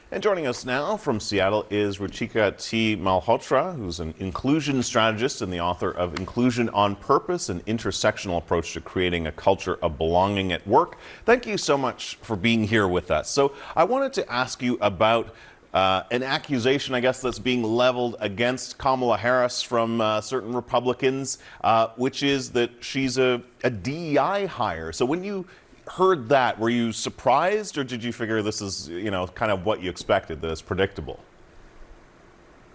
And joining us now from Seattle is Ruchika T. Malhotra, who's an inclusion strategist and the author of Inclusion on Purpose, an intersectional approach to creating a culture of belonging at work. Thank you so much for being here with us. So I wanted to ask you about an accusation, I guess, that's being leveled against Kamala Harris from certain Republicans, which is that she's a DEI hire. So when you heard that, were you surprised, or did you figure this is, kind of what you expected, that it's predictable?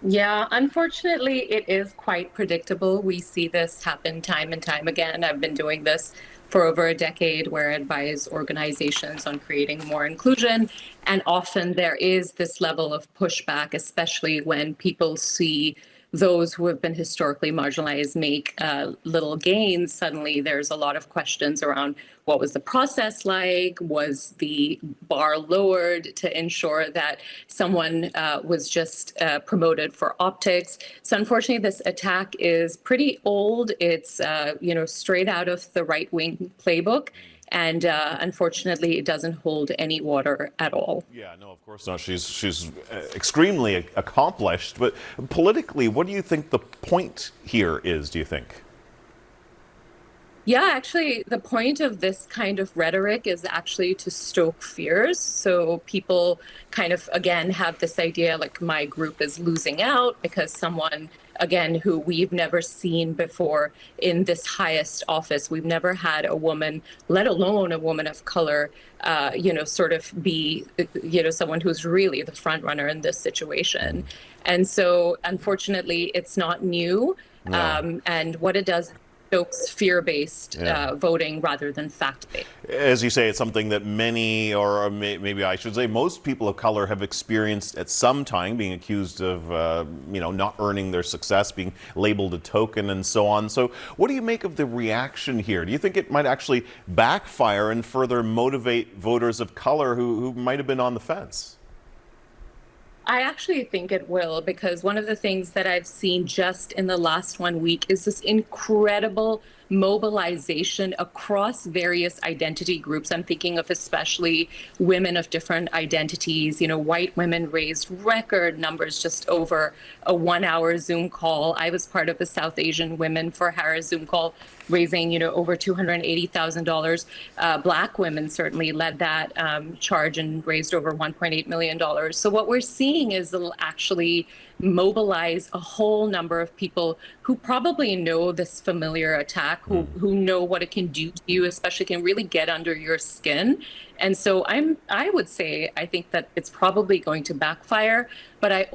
Yeah, unfortunately, it is quite predictable. We see this happen time and time again. I've been doing this for over a decade where I advise organizations on creating more inclusion. And often there is this level of pushback, especially when people see those who have been historically marginalized make little gains. Suddenly there's a lot of questions around what was the process like? Was the bar lowered to ensure that someone was just promoted for optics? So unfortunately, this attack is pretty old. It's straight out of the right-wing playbook. And unfortunately, it doesn't hold any water at all. Yeah, no, of course not. She's extremely accomplished. But politically, what do you think the point here is, do you think? Yeah, actually, the point of this kind of rhetoric is actually to stoke fears. So people kind of, again, have this idea like my group is losing out because someone, again, who we've never seen before in this highest office, we've never had a woman, let alone a woman of color, sort of be, someone who's really the front runner in this situation. And so, unfortunately, it's not new. No. And what it does stokes fear-based Yeah. voting rather than fact-based. As you say, it's something that many, or maybe I should say most people of color have experienced at some time, being accused of, not earning their success, being labeled a token and so on. So what do you make of the reaction here? Do you think it might actually backfire and further motivate voters of color who might have been on the fence? I actually think it will, because one of the things that I've seen just in the last 1 week is this incredible mobilization across various identity groups. I'm thinking of especially women of different identities. White women raised record numbers just over a 1 hour Zoom call. I was part of the South Asian Women for Harris Zoom call, raising, over $280,000. Black women certainly led that charge and raised over $1.8 million. So what we're seeing is it'll actually mobilize a whole number of people who probably know this familiar attack, who know what it can do to you, especially can really get under your skin. And so I would say, I think that it's probably going to backfire, but I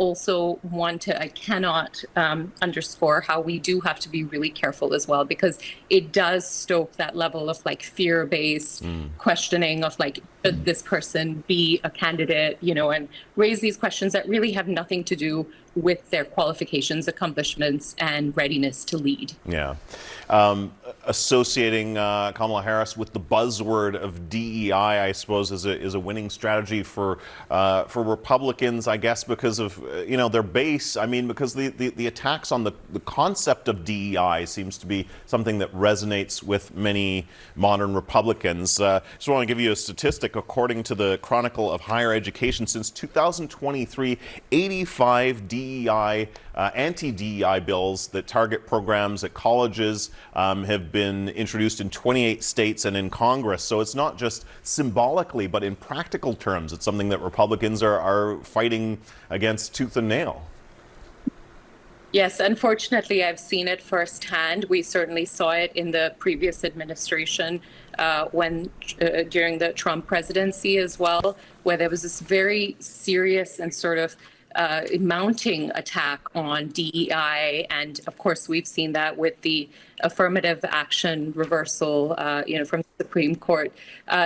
cannot underscore how we do have to be really careful as well, because it does stoke that level of like fear-based questioning of like, should this person be a candidate, and raise these questions that really have nothing to do with their qualifications, accomplishments, and readiness to lead. Yeah. Associating Kamala Harris with the buzzword of DEI, I suppose, is a winning strategy for Republicans, I guess, because of their base. I mean, because the attacks on the concept of DEI seems to be something that resonates with many modern Republicans. Just want to give you a statistic. According to the Chronicle of Higher Education, since 2023, 85 DEI anti-DEI bills that target programs at colleges have been introduced in 28 states and in Congress. So it's not just symbolically, but in practical terms, it's something that Republicans are fighting against tooth and nail. Yes, unfortunately, I've seen it firsthand. We certainly saw it in the previous administration when during the Trump presidency as well, where there was this very serious and sort of mounting attack on DEI. And of course, we've seen that with the affirmative action reversal, from the Supreme Court.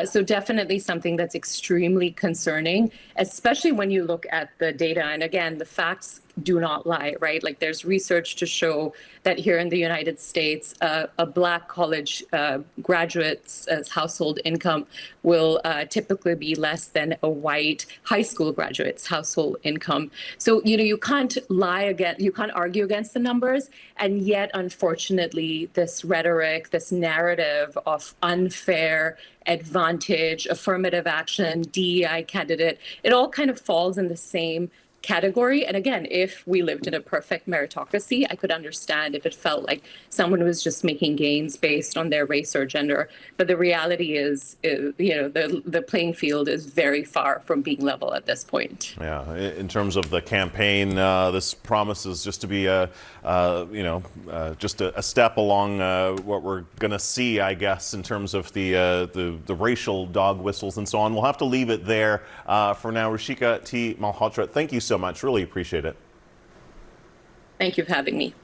So definitely something that's extremely concerning, especially when you look at the data. And again, the facts do not lie, right? Like there's research to show that here in the United States, a Black college graduate's household income will typically be less than a white high school graduate's household income. So, you can't lie again, you can't argue against the numbers. And yet, unfortunately, this rhetoric, this narrative of unfair advantage, affirmative action, DEI candidate, it all kind of falls in the same category. And again, if we lived in a perfect meritocracy, I could understand if it felt like someone was just making gains based on their race or gender. But the reality is, the playing field is very far from being level at this point. Yeah, in terms of the campaign, this promises just to be just a step along what we're going to see, I guess, in terms of the racial dog whistles and so on. We'll have to leave it there for now. Ruchika T. Malhotra, thank you so much. Really appreciate it. Thank you for having me.